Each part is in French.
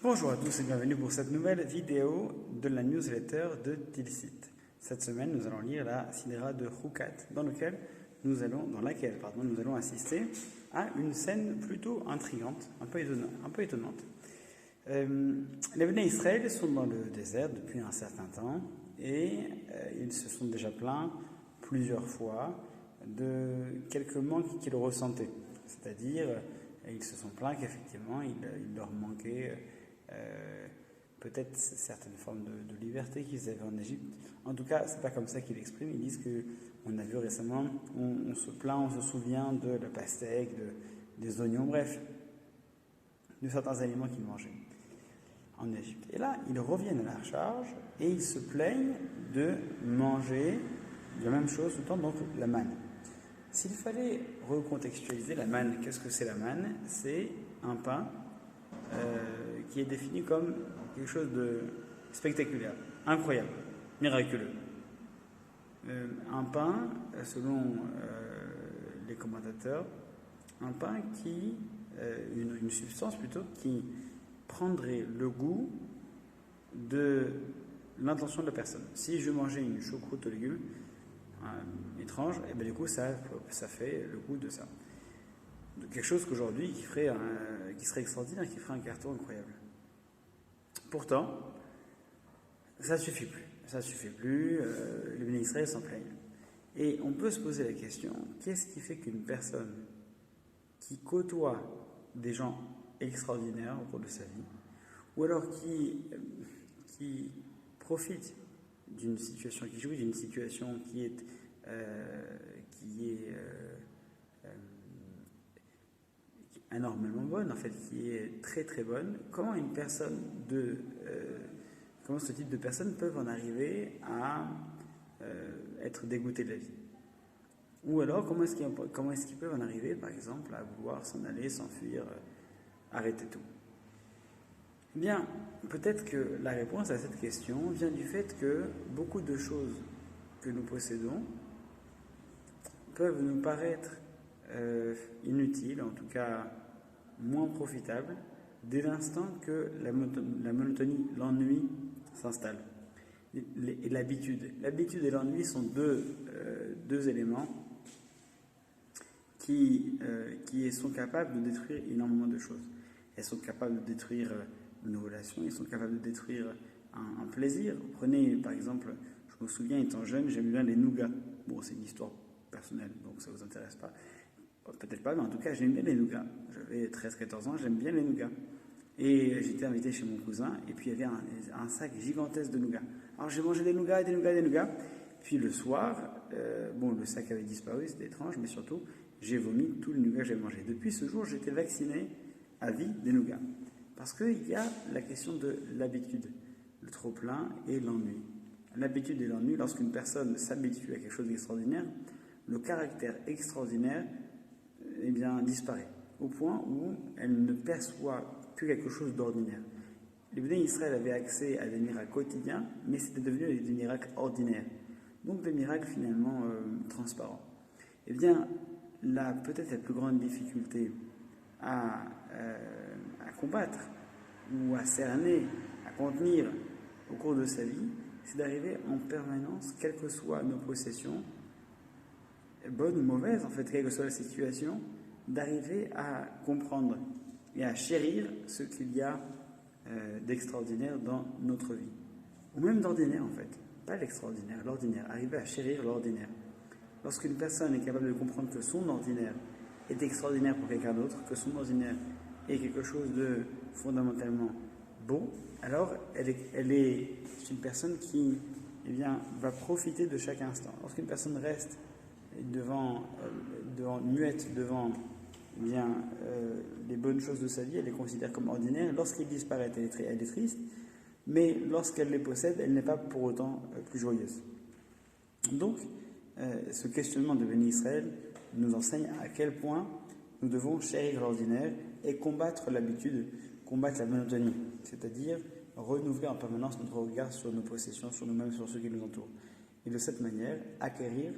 Bonjour à tous et bienvenue pour cette nouvelle vidéo de la newsletter de Tilsit. Cette semaine, nous allons lire la Sidra de Hukat, dans laquelle nous allons assister à une scène plutôt intrigante, un peu étonnante. Les Bnei Israël sont dans le désert depuis un certain temps et ils se sont déjà plaints plusieurs fois de quelques manques qu'ils ressentaient. C'est-à-dire, ils se sont plaints qu'effectivement, il leur manquait peut-être certaines formes de liberté qu'ils avaient en Égypte. En tout cas, c'est pas comme ça qu'ils l'expriment. Ils disent que, on a vu récemment, on se plaint, on se souvient de la pastèque, des oignons, bref, de certains aliments qu'ils mangeaient en Égypte. Et là, ils reviennent à la charge et ils se plaignent de manger la même chose tout le temps, donc la manne. S'il fallait recontextualiser la manne, qu'est-ce que c'est la manne? C'est un pain qui est défini comme quelque chose de spectaculaire, incroyable, miraculeux. Un pain, selon les commentateurs, un pain qui, une substance plutôt, qui prendrait le goût de l'intention de la personne. Si je mangeais une choucroute aux légumes étrange, et bien du coup ça fait le goût de ça. De quelque chose qu'aujourd'hui qui serait extraordinaire, qui ferait un carton incroyable. Pourtant, ça ne suffit plus. Ça ne suffit plus, les Bnei Israël s'en plaignent. Et on peut se poser la question, qu'est-ce qui fait qu'une personne qui côtoie des gens extraordinaires au cours de sa vie, ou alors qui profite d'une situation, qui jouit d'une situation qui est anormalement bonne, en fait, qui est très très bonne, comment ce type de personnes peuvent en arriver à être dégoûtés de la vie? Ou alors, comment est-ce qu'ils peuvent en arriver, par exemple, à vouloir s'en aller, s'enfuir, arrêter tout? Eh bien, peut-être que la réponse à cette question vient du fait que beaucoup de choses que nous possédons peuvent nous paraître inutiles, en tout cas moins profitables, dès l'instant que la monotonie, l'ennui s'installe. Et l'habitude. L'habitude et l'ennui sont deux éléments qui sont capables de détruire énormément de choses. Elles sont capables de détruire une relation, elles sont capables de détruire un plaisir. Prenez par exemple, je me souviens étant jeune, j'aimais bien les nougats. Bon, c'est une histoire personnelle, donc ça ne vous intéresse pas. Peut-être pas, mais en tout cas, j'aime bien les nougats. J'avais 13-14 ans, j'aime bien les nougats. Et j'étais invité chez mon cousin, et puis il y avait un sac gigantesque de nougats. Alors j'ai mangé des nougats, des nougats, des nougats. Puis le soir, le sac avait disparu, c'était étrange, mais surtout, j'ai vomi tout le nougat que j'avais mangé. Depuis ce jour, j'étais vacciné à vie des nougats. Parce qu'il y a la question de l'habitude, le trop-plein et l'ennui. L'habitude et l'ennui, lorsqu'une personne s'habitue à quelque chose d'extraordinaire, le caractère extraordinaire disparaît, au point où elle ne perçoit que quelque chose d'ordinaire. Les Bnei Israël avaient accès à des miracles quotidiens, mais c'était devenu des miracles ordinaires, donc des miracles finalement transparents. Eh bien, peut-être la plus grande difficulté à combattre, ou à cerner, à contenir au cours de sa vie, c'est d'arriver en permanence, quelles que soient nos possessions, bonnes ou mauvaises, en fait, quelle que soit la situation, d'arriver à comprendre et à chérir ce qu'il y a d'extraordinaire dans notre vie. Ou même d'ordinaire, en fait. Pas l'extraordinaire, l'ordinaire. Arriver à chérir l'ordinaire. Lorsqu'une personne est capable de comprendre que son ordinaire est extraordinaire pour quelqu'un d'autre, que son ordinaire est quelque chose de fondamentalement beau, alors elle est une personne qui va profiter de chaque instant. Lorsqu'une personne reste muette devant les bonnes choses de sa vie, elle les considère comme ordinaires. Lorsqu'elles disparaissent, elle est triste, mais lorsqu'elle les possède, elle n'est pas pour autant plus joyeuse. Donc, ce questionnement de Béni Israël nous enseigne à quel point nous devons chérir l'ordinaire et combattre l'habitude, combattre la monotonie, c'est-à-dire renouveler en permanence notre regard sur nos possessions, sur nous-mêmes, sur ceux qui nous entourent. Et de cette manière, acquérir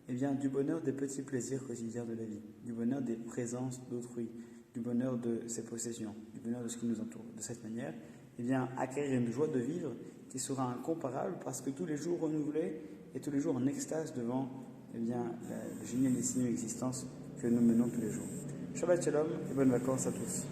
du bonheur des petits plaisirs quotidiens de la vie, du bonheur des présences d'autrui, du bonheur de ses possessions, du bonheur de ce qui nous entoure. De cette manière, eh bien, acquérir une joie de vivre qui sera incomparable parce que tous les jours renouvelés et tous les jours en extase devant eh bien, la génialissime existence que nous menons tous les jours. Shabbat Shalom et bonnes vacances à tous.